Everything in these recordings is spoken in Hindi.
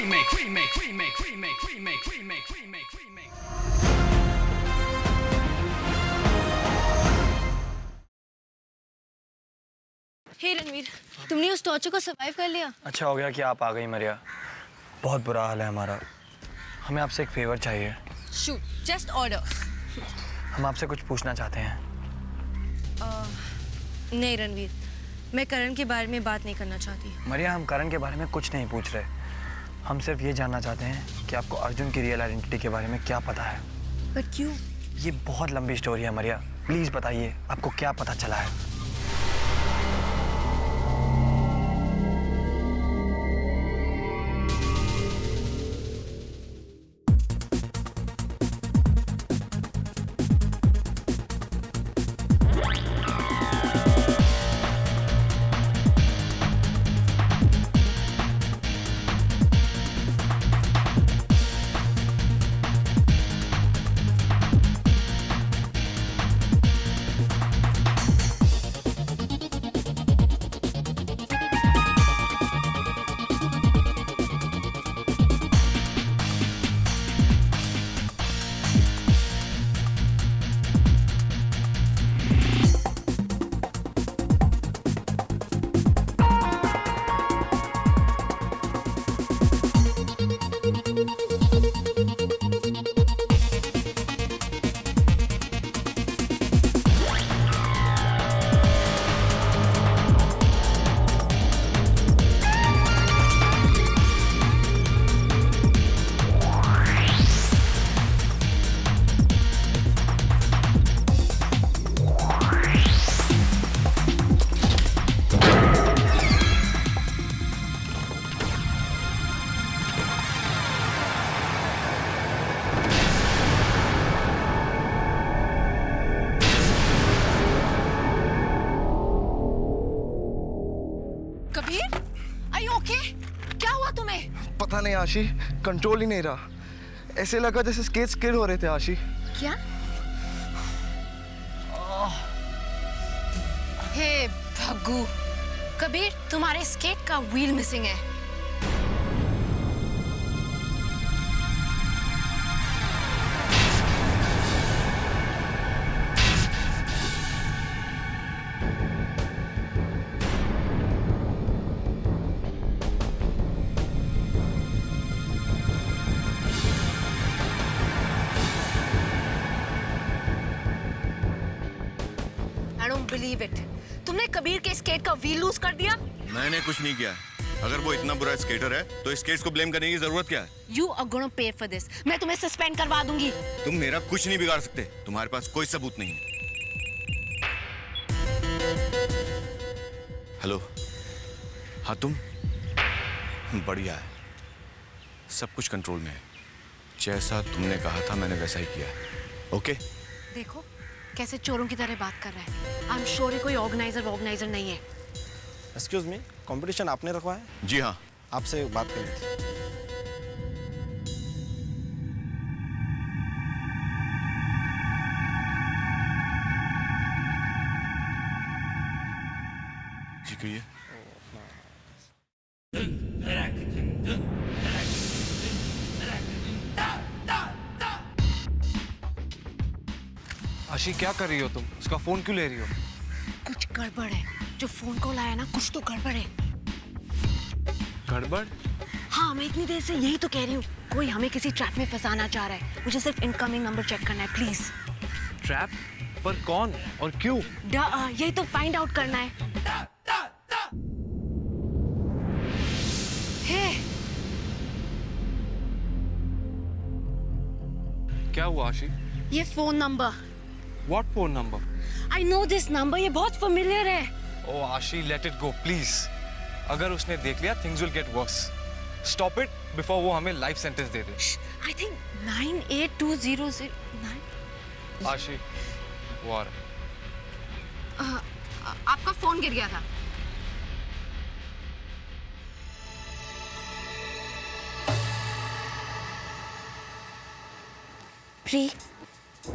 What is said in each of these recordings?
हे रणवीर, तुमने उस टॉर्चर को सरवाइव कर लिया। अच्छा हो गया कि आप आ गई मरिया। बहुत बुरा हाल है हमारा। हमें आपसे एक फेवर चाहिए। Shoot, just order. हम आपसे कुछ पूछना चाहते हैं। नहीं रणवीर, मैं करण के बारे में बात नहीं करना चाहती। मरिया, हम करण के बारे में कुछ नहीं पूछ रहे। हम सिर्फ ये जानना चाहते हैं कि आपको अर्जुन की रियल आइडेंटिटी के बारे में क्या पता है। पर क्यों? ये बहुत लंबी स्टोरी है मरिया, प्लीज बताइए आपको क्या पता चला है। Kabir, are you okay? क्या हुआ तुम्हें? पता नहीं आशी, कंट्रोल ही नहीं रहा। ऐसे लगा जैसे स्केट स्किड हो रहे थे आशी। क्या? हे भग्गू, कबीर तुम्हारे स्केट का व्हील मिसिंग है। I don't believe it. तुमने कबीर के स्केट का व्हील लूज कर दिया? मैंने कुछ नहीं किया। अगर वो इतना बुरा स्केटर है तो स्केट्स को ब्लेम करने की जरूरत क्या है? You are gonna pay for this. मैं तुम्हें सस्पेंड करवा दूंगी। तुम मेरा कुछ नहीं बिगाड़ सकते। तुम्हारे पास कोई सबूत नहीं है। हेलो, हाँ तुम? बढ़िया है, सब कुछ कंट्रोल में है। जैसा तुमने कहा था मैंने वैसा ही किया है। ओके? देखो कैसे चोरों की तरह बात कर रहा है। आई एम श्योर ये कोई ऑर्गेनाइजर नहीं है। एक्सक्यूज मी, कंपटीशन आपने रखवाया? जी हाँ। आपसे बात करनी थी। जी कहिए। आशी, क्या कर रही हो तुम? उसका फोन क्यों ले रही हो? कुछ गड़बड़ है। जो फोन कॉल आया ना, कुछ तो गड़बड़ है। गड़बड़? हाँ, मैं इतनी देर से यही तो कह रही हूँ। कोई हमें किसी ट्रैप में फंसाना चाह रहा है। मुझे सिर्फ इनकमिंग नंबर चेक करना है, प्लीज। ट्रैप? पर कौन और क्यों? यही तो फाइंड आउट करना है। हे, क्या हुआ आशी? ये phone number. What phone number? I know this number, ये बहुत फेमिलियर है। ओ आशी, लेट इट गो प्लीज। अगर उसने देख लिया, things will get worse. Stop it before वो हमें life sentence they they. I think 982009। आशी, वो आ रहा है। आपका फोन गिर गया था।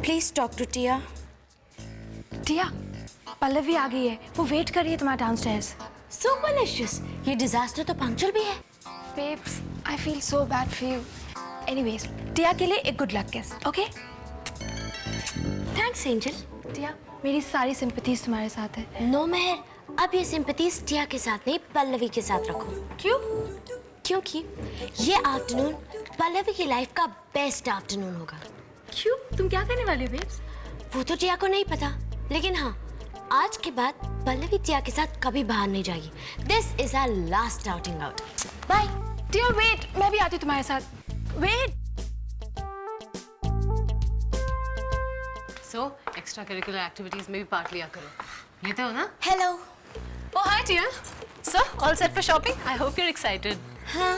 Please talk to Tia. Tia, Pallavi आ गई है। वो वेट कर रही है तुम्हारा डाउनस्टेयर्स। So malicious. ये डिजास्टर तो पंक्चर भी है। Babes, I feel so bad for you. Anyways, Tia के लिए एक good luck kiss, okay? Thanks angel. Tia, मेरी सारी sympathies तुम्हारे साथ है। नो मेहर, अब ये सिंपैथीज टिया के साथ नहीं पल्लवी के साथ रखो। क्यों? क्योंकि ये आफ्टरनून पल्लवी की लाइफ का बेस्ट आफ्टरनून होगा। क्यों? तुम क्या करने वाले हो बेब्स? वो तो टिया को नहीं पता, लेकिन हाँ, आज के बाद पल्लवी टिया के साथ कभी बाहर नहीं जाएगी। This is our last outing out. Bye. Tia wait, मैं भी आती हूँ तुम्हारे साथ। Wait. So extra curricular activities में भी पार्ट लिया करो, लेते हो ना? Hello. Oh hi Tia. So all set for shopping? I hope you are excited. हाँ,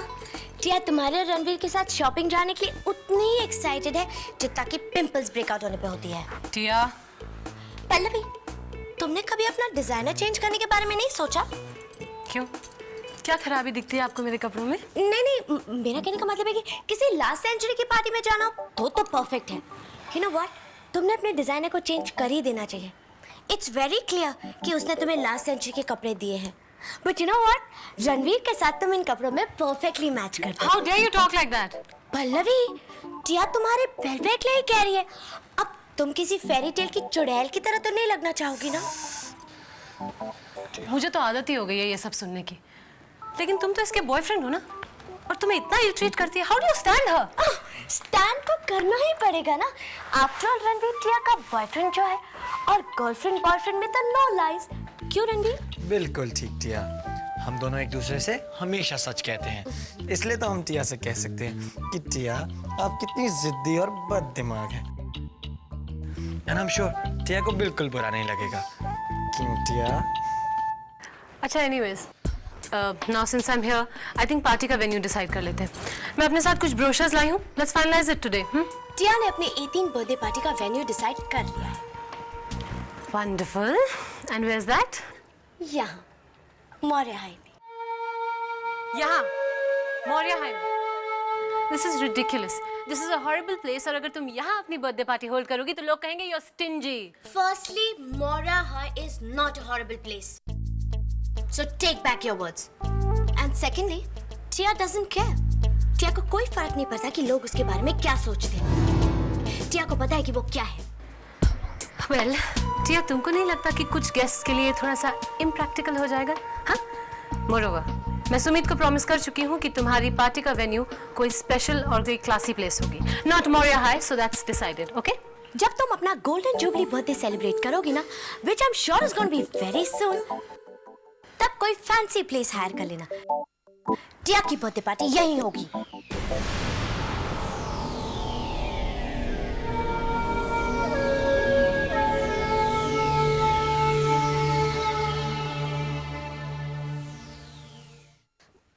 टिया तुम्हारे और रणवीर के साथ शॉपिंग जाने के लिए उतनी ही एक्साइटेड है जितना कि पिंपल्स ब्रेकआउट होने पे होती है। टिया, पल्लवी, तुमने कभी अपना डिजाइनर चेंज करने के बारे में नहीं सोचा? क्यों? क्या खराबी दिखती है आपको मेरे कपड़ों में? नहीं, मेरा कहने का मतलब है कि किसी लास्ट सेंचुरी की पार्टी में जाना हो तो परफेक्ट है। यू नो व्हाट, तुमने अपने डिजाइनर को चेंज कर ही देना चाहिए। इट्स वेरी क्लियर कि उसने तुम्हें लास्ट सेंचुरी के कपड़े दिए हैं। But you know what, Ranveer के साथ तुम इन कपड़ों में परफेक्टली मैच करते हो। How dare you talk like that? Pallavi, Tia तुम्हारे वेलवेट लिए ही कह रही है। अब तुम किसी फेरी टेल की चुड़ैल की तरह तो नहीं लगना चाहोगी ना? मुझे तो आदत ही हो गई है ये सब सुनने की, लेकिन तुम तो इसके बॉयफ्रेंड हो ना, और तुम्हें इतना इल ट्रीट करती है। How do you stand her? Stand तो करना ही पड़ेगा ना। आफ्टर ऑल रणवीर टिया का बॉयफ्रेंड जो है, और गर्लफ्रेंड बॉयफ्रेंड में तो नो लाइज। क्यों रणवीर? बिल्कुल ठीक टिया, हम दोनों एक दूसरे से हमेशा सच कहते हैं, इसलिए तो हम टिया से कह सकते हैं कि टिया आप कितनी जिद्दी और बददिमाग हैं। एंड आई एम श्योर टिया को बिल्कुल बुरा नहीं लगेगा। क्यों टिया? अच्छा, anyways, now since I am here, I think party का वेन्यू डिसाइड कर लेते हैं। मैं अपने साथ कुछ ब्रोशर्स लाई हूँ, let's finalize it today. Tia ने अपने 18th बर्थडे पार्टी का वेन्यू डिसाइड कर लिया है। Wonderful. And where is that? यहाँ, मौर्य हाई में। यहाँ, मौर्य हाई में। This is ridiculous, this is a horrible place, और अगर तुम यहाँ अपनी बर्थडे पार्टी होल्ड करोगी तो लोग कहेंगे you are stingy. Firstly, Mora High is not a horrible place. So take back your words. And secondly, Tia doesn't care. Tia को कोई फर्क नहीं पड़ता कि लोग उसके बारे में क्या सोचते हैं। Tia को पता है कि वो क्या है। वेल, टिया, तुमको नहीं लगता कि कुछ गेस्ट के लिए थोड़ा सा इम्प्रैक्टिकल हो जाएगा? हाँ, मोरोवर, मैं सुमित को प्रॉमिस कर चुकी हूँ कि तुम्हारी पार्टी का वेन्यू कोई स्पेशल और कोई क्लासी प्लेस होगी, not Maurya high, so that's decided, okay? जब तुम अपना गोल्डन जुबली बर्थडे सेलिब्रेट करोगी ना, which I'm sure is going to be very soon, तब कोई फैंसी प्लेस हायर कर लेना। टिया की बर्थडे पार्टी यहीं होगी।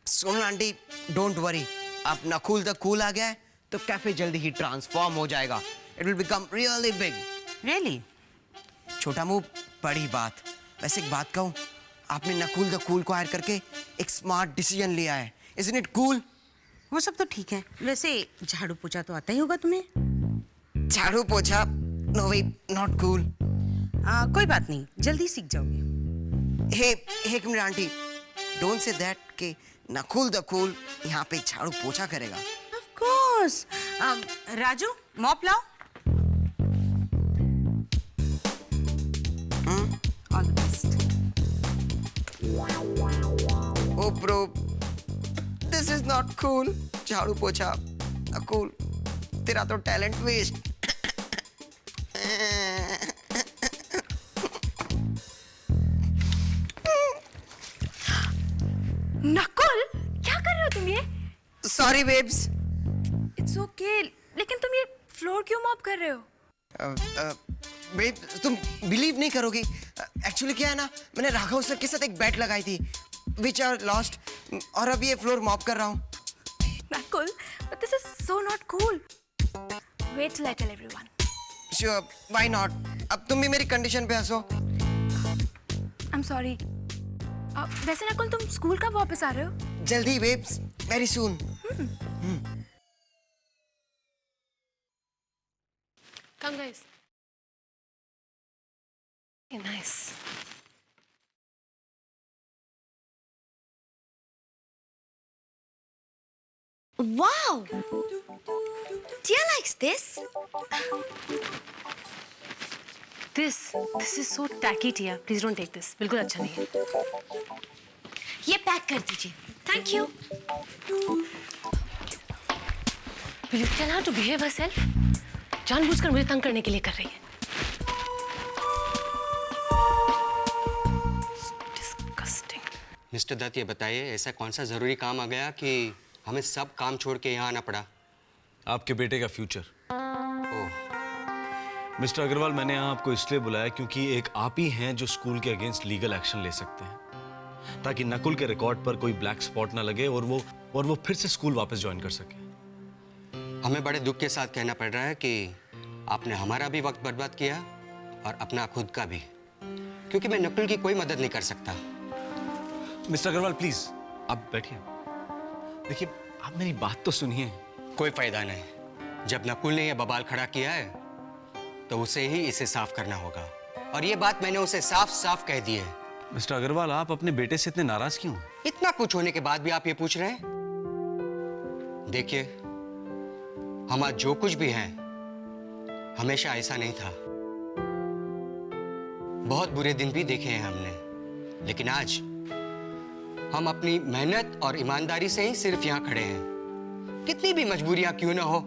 सोनल आंटी, डोंट वरी, अब नकुल द कूल आ गया है तो कैफे जल्दी ही ट्रांसफॉर्म हो जाएगा। It will become really big. Really? छोटा मुंह बड़ी बात। वैसे एक बात कहूँ, आपने नकुल द कूल को हायर करके एक स्मार्ट डिसीजन लिया है। Isn't it cool? वो सब तो ठीक है, वैसे झाड़ू पोछा तो आता ही होगा तुम्हें। झाड़ू पोछा? No way, not cool. कोई बात नहीं, जल्दी सीख जाओगे। हे एक minute aunty, don't say that कि नकुल द कूल यहाँ पे झाड़ू पोछा करेगा। Of course. राजू, मॉप लाओ। All the best. Oh bro, this is not cool. झाड़ू पोछा कूल, तेरा तो टैलेंट वेस्ट। नकुल, क्या कर रहे हो तुम ये? Sorry babes. इट्स ओके, लेकिन तुम ये फ्लोर क्यों मॉप कर रहे हो? बेब, तुम बिलीव नहीं करोगी, एक्चुअली क्या है ना, मैंने राघव सर के साथ एक बेट लगाई थी विच आर लॉस्ट, और अब ये फ्लोर मॉप कर रहा हूँ। Nakul, but this is so not cool. Wait till I tell everyone. Sure, why not? अब तुम भी मेरी कंडीशन पे हंसो। I'm sorry. वैसे नकुल, तुम स्कूल कब वापस आ रहे हो? जल्दी babes, very soon. Come guys. Nice. Wow! Tia likes this. This is so tacky, Tia. Please don't take this. बिल्कुल अच्छा नहीं है. ये पैक कर दीजिए. Thank you. Will you tell her to behave herself? जानबूझकर मुझे तंग करने के लिए कर रही है. Disgusting. मिस्टर दत्त, ये बताइए ऐसा कौन सा ज़रूरी काम आ गया कि हमें सब काम छोड़ के यहाँ आना पड़ा? आपके बेटे का फ्यूचर। ओह, मिस्टर अग्रवाल, मैंने यहाँ आपको इसलिए बुलाया क्योंकि एक आप ही हैं जो स्कूल के अगेंस्ट लीगल एक्शन ले सकते हैं, ताकि नकुल के रिकॉर्ड पर कोई ब्लैक स्पॉट ना लगे और वो फिर से स्कूल वापस ज्वाइन कर सके। हमें बड़े दुख के साथ कहना पड़ रहा है कि आपने हमारा भी वक्त बर्बाद किया और अपना खुद का भी, क्योंकि मैं नकुल की कोई मदद नहीं कर सकता। मिस्टर अग्रवाल प्लीज आप बैठिए। देखिए, आप मेरी बात तो सुनिए। कोई फायदा नहीं। जब नकुल ने यह बवाल खड़ा किया है तो उसे ही इसे साफ करना होगा, और ये बात मैंने उसे साफ साफ कह दी है। मिस्टर अग्रवाल, आप अपने बेटे से इतने नाराज क्यों हैं? इतना कुछ होने के बाद भी आप ये पूछ रहे हैं? देखिए, हम आज जो कुछ भी हैं हमेशा ऐसा नहीं था। बहुत बुरे दिन भी देखे हैं हमने, लेकिन आज हम अपनी मेहनत और ईमानदारी से ही सिर्फ यहाँ खड़े हैं। कितनी भी मजबूरियां क्यों ना हो,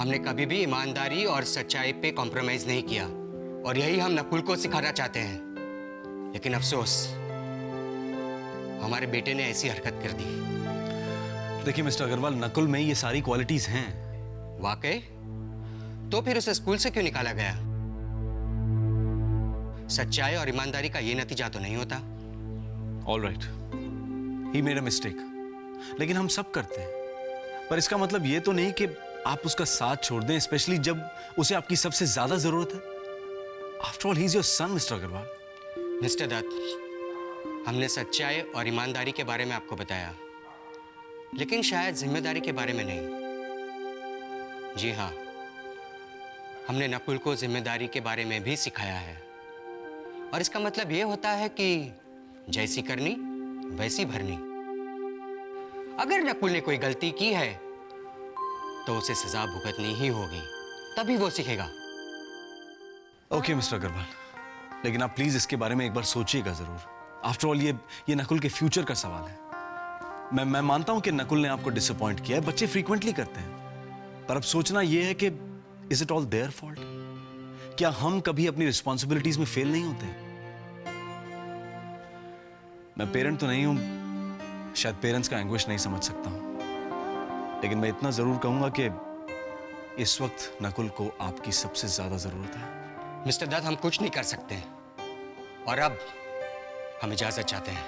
हमने कभी भी ईमानदारी और सच्चाई पे कॉम्प्रोमाइज नहीं किया, और यही हम नकुल को सिखाना चाहते हैं। लेकिन अफसोस, हमारे बेटे ने ऐसी हरकत कर दी। देखिए मिस्टर अग्रवाल, नकुल में ये सारी क्वालिटीज हैं। वाकई? तो फिर उसे स्कूल से क्यों निकाला गया? सच्चाई और ईमानदारी का ये नतीजा तो नहीं होता। All right, he made a mistake, लेकिन हम सब करते हैं। पर इसका मतलब ये तो नहीं कि आप उसका साथ छोड़ दें, स्पेशली जब उसे आपकी सबसे ज्यादा जरूरत है। After all, he is your son mister Agarwal. Mister Dutt, हमने सच्चाई और ईमानदारी के बारे में आपको बताया, लेकिन शायद जिम्मेदारी के बारे में नहीं। जी हाँ, हमने नकुल को जिम्मेदारी के बारे में भी सिखाया है, और इसका मतलब ये होता है कि जैसी करनी वैसी भरनी। अगर नकुल ने कोई गलती की है तो उसे सजा भुगतनी ही होगी, तभी वो सीखेगा। ओके मिस्टर अग्रवाल, लेकिन आप प्लीज इसके बारे में एक बार सोचिएगा जरूर। आफ्टर ऑल, ये नकुल के फ्यूचर का सवाल है। मैं मानता हूं कि नकुल ने आपको डिसअपॉइंट किया है, बच्चे फ्रीक्वेंटली करते हैं, पर अब सोचना यह है कि is it all their fault? क्या हम कभी अपनी रिस्पॉन्सिबिलिटीज में फेल नहीं होते? मैं पेरेंट तो नहीं हूं, शायद पेरेंट्स का एंग्विश नहीं समझ सकता हूं, लेकिन मैं इतना जरूर कहूंगा कि इस वक्त नकुल को आपकी सबसे ज्यादा जरूरत है। मिस्टर दत्त, हम कुछ नहीं कर सकते, और अब हम इजाजत चाहते हैं।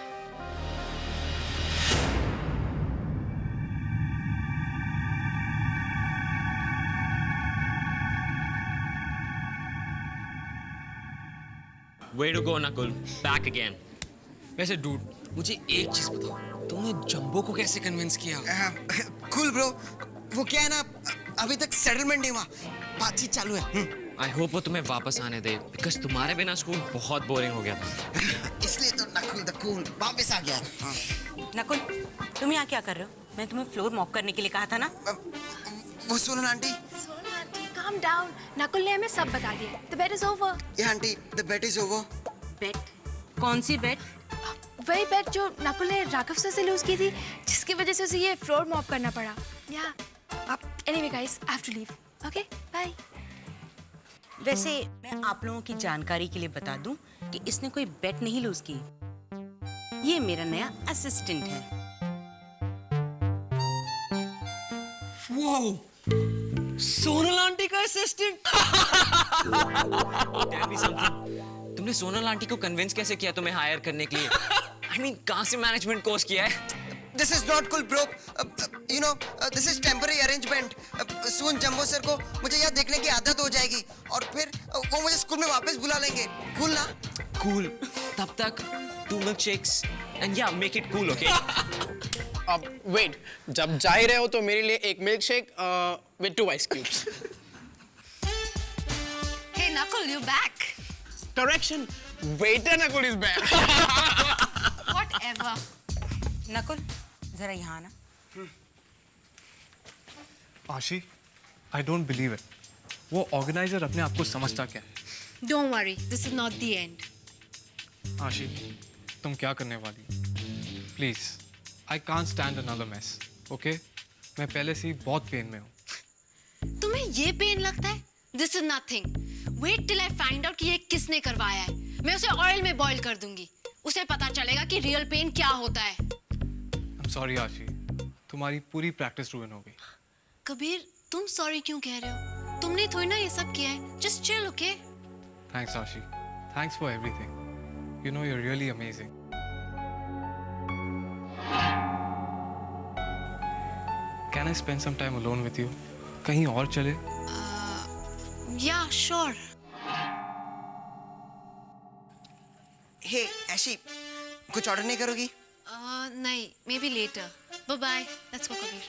Way to go, Nakul. Back again. वैसे डूड, मुझे एक चीज बताओ, तुमने जंबो को कैसे कन्विंस किया? कूल ब्रो, वो क्या है ना, अभी तक सेटलमेंट नहीं हुआ, बातचीत चालू है। आई होप वो तुम्हें वापस आने दे, बिकॉज तुम्हारे बिना स्कूल बहुत बोरिंग हो गया था। इसलिए तो नकुल द कूल वापस आ गया। नकुल, तुम यहाँ क्या कर रहे हो? मैं तुम्हें फ्लोर मॉप करने के लिए कहा था ना। वो सुनो aunty. Sonal aunty, calm down. Nakul ने हमें सब बता दिया. The bet is over. ये aunty, the bet is over. बेट? कौन सी बेट? वही बेट जो नकुल ने राघव सर से लूज की थी, जिसकी वजह से उसे ये फ्लोर मॉप करना पड़ा. Anyway guys, I have to leave. Okay, bye. वैसे मैं आप लोगों की जानकारी के लिए बता दूं कि इसने कोई बेट नहीं लूज की. ये मेरा नया असिस्टेंट है. Wow! सोनल आंटी का असिस्टेंट? Tell me something. तुमने सोनल आंटी को कन्विंस कैसे किया तुम्हें हायर करने के लिए? I mean, कहाँ से मैनेजमेंट कोर्स किया है? This is not cool, bro. You know, this is temporary arrangement. Soon jumbo sir को मुझे यहाँ देखने की आदत हो जाएगी और फिर वो मुझे स्कूल में वापस बुला लेंगे. Cool ना? Cool. तब तक 2 milkshakes and yeah, make it cool, okay? अब वेट, जब जा ही रहे हो तो मेरे लिए एक milk shake with 2 ice cubes. Hey Nakul, you back? Correction, waiter Nakul is back. Whatever. Nakul, जरा यहाँ आना. आशी, I don't believe it. वो ऑर्गेनाइजर अपने आप को समझता क्या है? Don't worry, this is not the end. आशी, तुम क्या करने वाली? Please, I can't stand another mess. Okay? मैं पहले से ही बहुत पेन में हूँ. तुम्हें ये पेन लगता है? This is nothing. Wait till I find out कि ये किसने करवाया है. मैं उसे ऑयल में बॉईल कर दूंगी. उसे पता चलेगा कि रियल पेन क्या होता है. I'm sorry आशी, तुम्हारी पूरी प्रैक्टिस रुइन हो गई. कबीर, तुम सॉरी क्यों कह रहे हो? तुमने थोड़ी ना ये सब किया है. Just chill, okay? Thanks आशी. Thanks for everything. You know you're really amazing. Can I spend some time alone with you? कहीं और चले? Yeah, sure. हे ऐशी, कुछ ऑर्डर नहीं करोगी? नहीं, maybe later. Bye bye. Let's go, Kabir.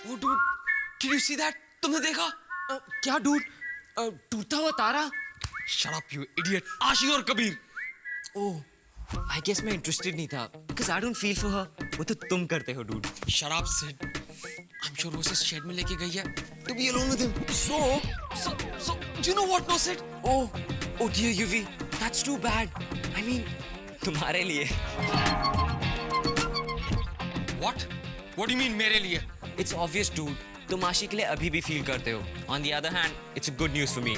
Oh dude, did you see that? तुमने देखा? क्या dude? टूटता हुआ तारा? Shut up, you idiot. आशी और कबीर. Oh, I guess मैं interested नहीं था, because I don't feel for her. वो तो तुम करते हो, dude. Shut up, Sid. I'm sure वो उसे shed में लेके गई है. To be alone with him. So, do you know what, no, Sid? Oh dear, Yuvi. That's too bad. I mean, तुम्हारे लिए. What? What do you mean मेरे लिए? It's obvious, dude. तुम आशी के लिए अभी भी feel करते हो. On the other hand, it's a good news for me.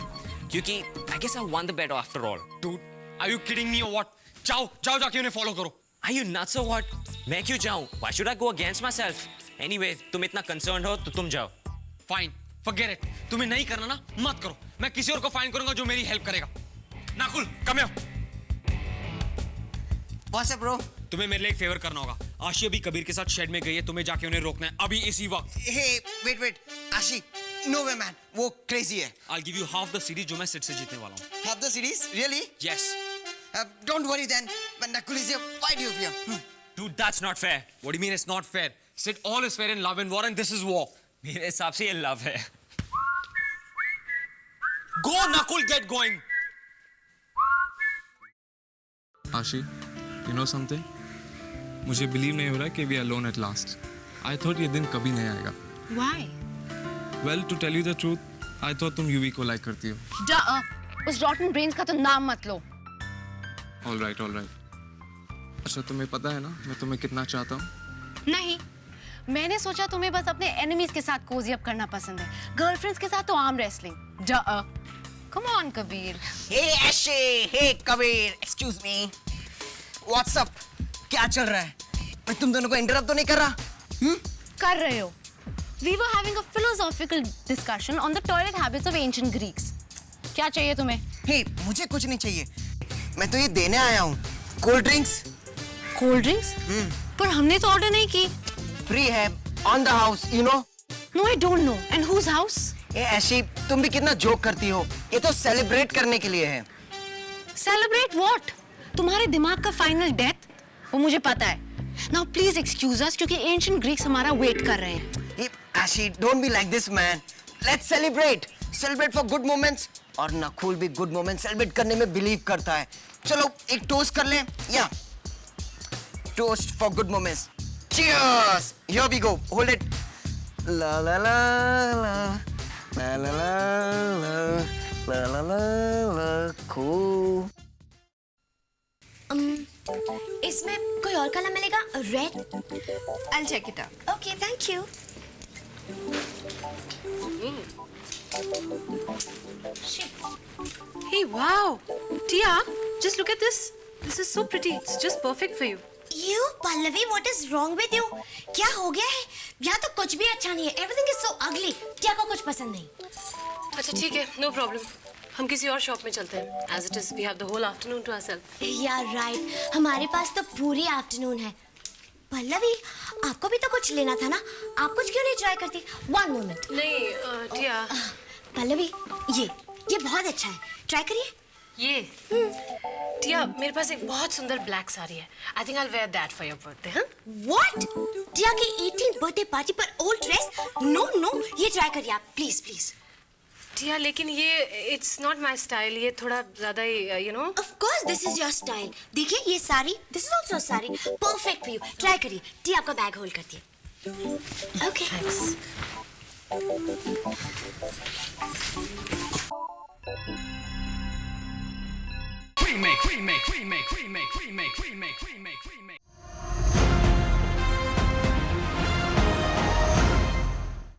क्योंकि I guess I won the bet after all. Dude, are you kidding me or what? जाओ जाके उन्हें follow करो. Are you nuts or what? मैं क्यों जाऊँ? Why should I go against myself? Anyway, तुम इतना concerned हो तो तुम जाओ. Fine, forget it. तुम्हें नहीं करना ना, मत करो. मैं किसी और को find करूँगा जो मेरी help करेगा. Nakul, come here. What's up, bro? तुम्हें मेरे लिए एक फेवर करना होगा. आशी अभी कबीर के साथ शेड में गई है. तुम्हें जाके उन्हें रोकना है अभी इसी वक्त. Hey, wait. आशी, no way, man. वो crazy है. I'll give you half the series जो मैं सिड से जीतने वाला हूँ. Half the series? Really? Yes. Don't worry then. But Nakul is here. Why do you fear? Dude, that's not fair. What do you mean it's not fair? Sid, all is fair in love and war, and this is war. मेरे हिसाब से ये लव है. Go, Nakul, get going. आशी, you know something? मुझे believe नहीं हो रहा कि we are alone at last. I thought ये दिन कभी नहीं आएगा. Why? Well, to tell you the truth, I thought तुम यूवी को like करती हो. उस rotten brains का तो नाम मत लो. All right. अच्छा, तुम्हें पता है ना मैं तुम्हें कितना चाहता हूँ? नहीं, मैंने सोचा तुम्हें बस अपने enemies के साथ cozy up करना पसंद है. Girlfriends के साथ तो arm wrestling. Come on, Kabir. Hey, Ashi. Hey, Kabir. Excuse me. What's up? क्या चल रहा है? मैं तुम दोनों को interrupt तो नहीं कर रहा? कर रहे हो. We were having a philosophical discussion on the toilet habits of ancient Greeks. क्या चाहिए तुम्हें? Hey, मुझे कुछ नहीं चाहिए. मैं तो ये देने आया हूँ. Cold drinks? Cold drinks? पर हमने तो order नहीं की. Free है. On the house, you know? No, I don't know. And whose house? ऐशी, तुम भी कितना जोक करती हो. ये तो सेलिब्रेट करने के लिए है. Celebrate what? तुम्हारे दिमाग का final death? वो मुझे पता है. Now please excuse us क्योंकि ancient Greeks हमारा wait कर रहे हैं. Ashi, don't be like this, man. Let's celebrate. Celebrate for good moments. और नकुल भी good moments celebrate करने में believe करता है. चलो एक toast कर लें. Yeah. Toast for good moments. Cheers. Here we go. Hold it. La la la la. La la la la. La la la la. Cool. इसमें कोई और कलर मिलेगा? Red? I'll check it out. Okay, thank you. Hey, wow. Tia, just look at this. This is so pretty. It's just perfect for you. You, Pallavi, what is wrong with you? क्या हो गया है? यहाँ तो कुछ भी अच्छा नहीं है. Everything is so ugly. टिया को कुछ पसंद नहीं. अच्छा ठीक है, no problem. हम किसी और शॉप में चलते हैं. As it is, we have the whole afternoon to ourselves. Yeah, right. हमारे पास तो पूरी आफ्टरनून है. पल्लवी, आपको भी तो कुछ लेना था ना? आप कुछ क्यों नहीं ट्राई करती? One moment. नहीं, टिया. पल्लवी, ये बहुत अच्छा है. ट्राई करिए. ये टिया, मेरे पास एक बहुत सुंदर ब्लैक साड़ी है. I think I'll wear that for your birthday, huh? What? टिया की 18th बर्थडे पार्टी पर ओल्ड ड्रेस? No, ये ट्राई करिए आप, प्लीज. टिया, लेकिन ये it's not my style. ये थोड़ा ज़्यादा ही, you know. Of course, this is your style. देखिए ये sari, this is also a sari, perfect for you. Try करिए. टिया आपका बैग होल्ड करती है. Okay. Thanks. Remake, remake, remake, remake, remake, remake, remake, remake.